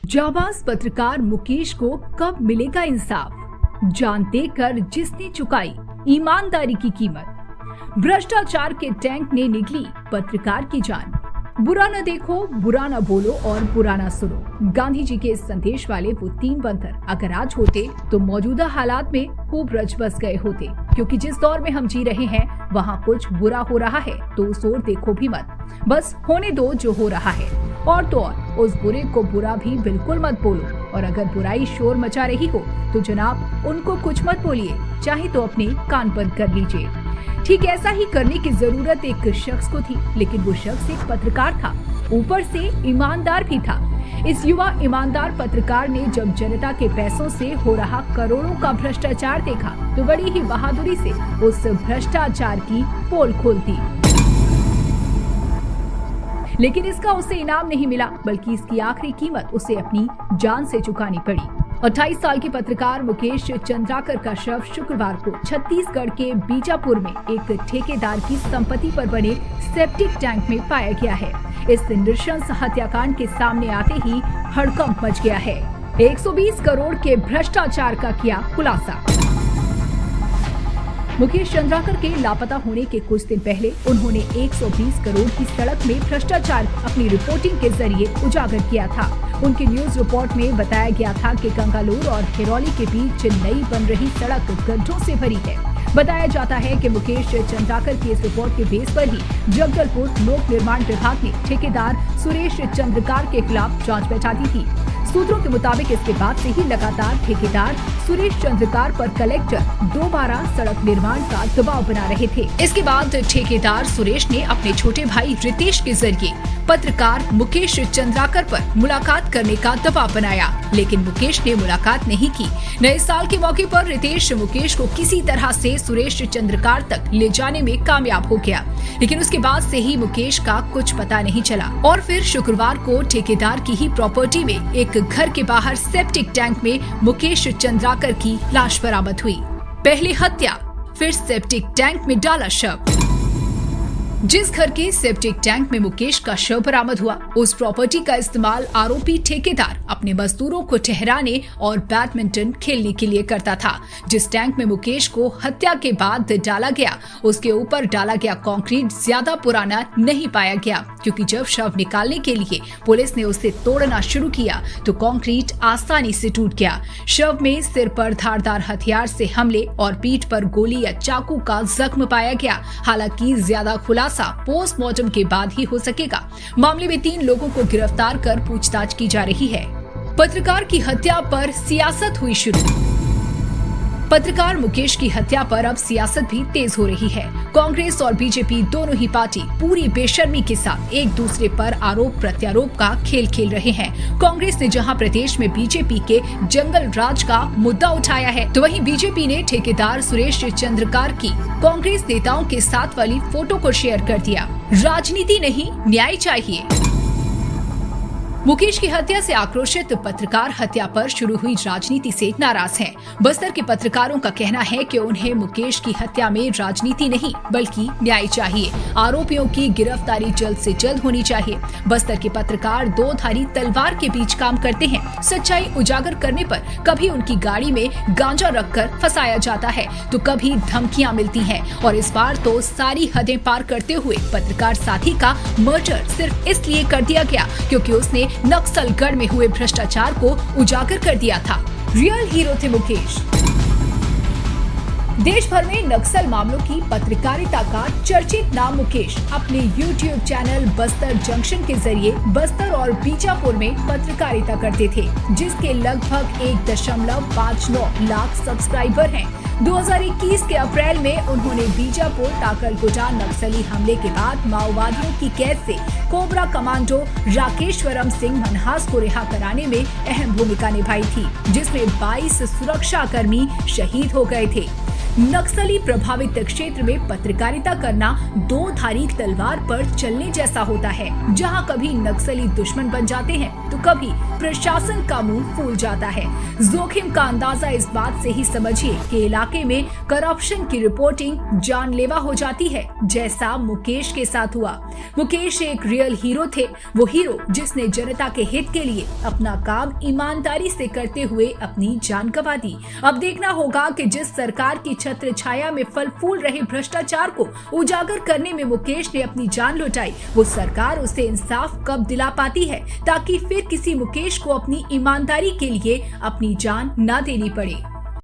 जाबाज पत्रकार मुकेश को कब मिलेगा इंसाफ? जानते कर जिसने चुकाई ईमानदारी की कीमत। भ्रष्टाचार के टैंक ने निगली पत्रकार की जान। बुरा न देखो, बुरा न बोलो और बुरा न सुनो। गांधी जी के संदेश वाले वो 3 बंदर अगर आज होते तो मौजूदा हालात में खूब रच बस गए होते, क्योंकि जिस दौर में हम जी रहे हैं वहाँ कुछ बुरा हो रहा है तो उस ओर देखो भी मत, बस होने दो जो हो रहा है। और तो और उस बुरे को बुरा भी बिल्कुल मत बोलो, और अगर बुराई शोर मचा रही हो तो जनाब उनको कुछ मत बोलिए, चाहे तो अपने कान बंद कर लीजिए। ठीक ऐसा ही करने की जरूरत एक शख्स को थी, लेकिन वो शख्स एक पत्रकार था, ऊपर से ईमानदार भी था। इस युवा ईमानदार पत्रकार ने जब जनता के पैसों से हो रहा करोड़ों का भ्रष्टाचार देखा तो बड़ी ही बहादुरी से उस भ्रष्टाचार की पोल खोल दी। लेकिन इसका उसे इनाम नहीं मिला, बल्कि इसकी आखिरी कीमत उसे अपनी जान से चुकानी पड़ी। 28 साल के पत्रकार मुकेश चंद्राकर का शव शुक्रवार को छत्तीसगढ़ के बीजापुर में एक ठेकेदार की संपत्ति पर बने सेप्टिक टैंक में पाया गया है। इस नृशंस हत्याकांड के सामने आते ही हड़कंप मच गया है। 120 करोड़ के भ्रष्टाचार का किया खुलासा। मुकेश चंद्राकर के लापता होने के कुछ दिन पहले उन्होंने 120 करोड़ की सड़क में भ्रष्टाचार अपनी रिपोर्टिंग के जरिए उजागर किया था। उनकी न्यूज रिपोर्ट में बताया गया था कि गंगालूर और हिरौली के बीच नई बन रही सड़क गड्ढों से भरी है। बताया जाता है कि मुकेश चंद्राकर की इस रिपोर्ट के बेस पर ही जगदलपुर लोक निर्माण विभाग ने ठेकेदार सुरेश चंद्रकार के खिलाफ जांच बैठा दी थी। सूत्रों के मुताबिक इसके बाद से ही लगातार ठेकेदार सुरेश चंद्रकार पर कलेक्टर दोबारा सड़क निर्माण का दबाव बना रहे थे। इसके बाद ठेकेदार सुरेश ने अपने छोटे भाई रितेश के जरिए पत्रकार मुकेश चंद्राकर पर मुलाकात करने का दबाव बनाया, लेकिन मुकेश ने मुलाकात नहीं की। नए साल के मौके पर रितेश मुकेश को किसी तरह से सुरेश चंद्रकार तक ले जाने में कामयाब हो गया, लेकिन उसके बाद से ही मुकेश का कुछ पता नहीं चला। और फिर शुक्रवार को ठेकेदार की ही प्रॉपर्टी में एक घर के बाहर सेप्टिक टैंक में मुकेश चंद्राकर की लाश बरामद हुई। पहले हत्या, फिर सेप्टिक टैंक में डाला शव। जिस घर के सेप्टिक टैंक में मुकेश का शव बरामद हुआ, उस प्रॉपर्टी का इस्तेमाल आरोपी ठेकेदार अपने मजदूरों को ठहराने और बैडमिंटन खेलने के लिए करता था। जिस टैंक में मुकेश को हत्या के बाद डाला गया, उसके ऊपर डाला गया कंक्रीट ज्यादा पुराना नहीं पाया गया, क्योंकि जब शव निकालने के लिए पुलिस ने उसे तोड़ना शुरू किया तो कंक्रीट आसानी से टूट गया। शव में सिर पर धारदार हथियार से हमले और पीठ पर गोली या चाकू का जख्म पाया गया। हालांकि ज्यादा खुलासा पोस्टमार्टम के बाद ही हो सकेगा। मामले में 3 लोगों को गिरफ्तार कर पूछताछ की जा रही है। पत्रकार की हत्या पर सियासत हुई शुरू। पत्रकार मुकेश की हत्या पर अब सियासत भी तेज हो रही है। कांग्रेस और बीजेपी दोनों ही पार्टी पूरी बेशर्मी के साथ एक दूसरे पर आरोप प्रत्यारोप का खेल खेल रहे हैं। कांग्रेस ने जहां प्रदेश में बीजेपी के जंगल राज का मुद्दा उठाया है, तो वहीं बीजेपी ने ठेकेदार सुरेश चंद्रकार की कांग्रेस नेताओं के साथ वाली फोटो को शेयर कर दिया। राजनीति नहीं, न्याय चाहिए। मुकेश की हत्या से आक्रोशित पत्रकार हत्या पर शुरू हुई राजनीति से नाराज हैं। बस्तर के पत्रकारों का कहना है कि उन्हें मुकेश की हत्या में राजनीति नहीं बल्कि न्याय चाहिए। आरोपियों की गिरफ्तारी जल्द से जल्द होनी चाहिए। बस्तर के पत्रकार 2 धारी तलवार के बीच काम करते हैं। सच्चाई उजागर करने पर कभी उनकी गाड़ी में गांजा रखकर फंसाया जाता है तो कभी धमकियां मिलती हैं, और इस बार तो सारी हदें पार करते हुए पत्रकार साथी का मर्डर सिर्फ इसलिए कर दिया गया क्योंकि उसने नक्सलगढ़ में हुए भ्रष्टाचार को उजागर कर दिया था। रियल हीरो थे मुकेश। देश भर में नक्सल मामलों की पत्रकारिता का चर्चित नाम मुकेश अपने YouTube चैनल बस्तर जंक्शन के जरिए बस्तर और बीजापुर में पत्रकारिता करते थे, जिसके लगभग 1.59 लाख सब्सक्राइबर हैं। 2021 के अप्रैल में उन्होंने बीजापुर टाकलगुडा नक्सली हमले के बाद माओवादियों की कैद से कोबरा कमांडो राकेश्वरम सिंह मनहास को रिहा कराने में अहम भूमिका निभाई थी, जिसमें 22 सुरक्षा कर्मी शहीद हो गए थे। नक्सली प्रभावित क्षेत्र में पत्रकारिता करना दो धारी तलवार पर चलने जैसा होता है, जहां कभी नक्सली दुश्मन बन जाते हैं तो कभी प्रशासन का मुंह फूल जाता है। जोखिम का अंदाजा इस बात से ही समझिए कि इलाके में करप्शन की रिपोर्टिंग जानलेवा हो जाती है, जैसा मुकेश के साथ हुआ। मुकेश एक रियल हीरो थे, वो हीरो जिसने जनता के हित के लिए अपना काम ईमानदारी से करते हुए अपनी जान गंवा दी। अब देखना होगा कि जिस सरकार की छत्र छाया में फल फूल रहे भ्रष्टाचार को उजागर करने में मुकेश ने अपनी जान लुटाई, वो सरकार उसे इंसाफ कब दिला पाती है, ताकि फिर किसी मुकेश को अपनी ईमानदारी के लिए अपनी जान न देनी पड़े।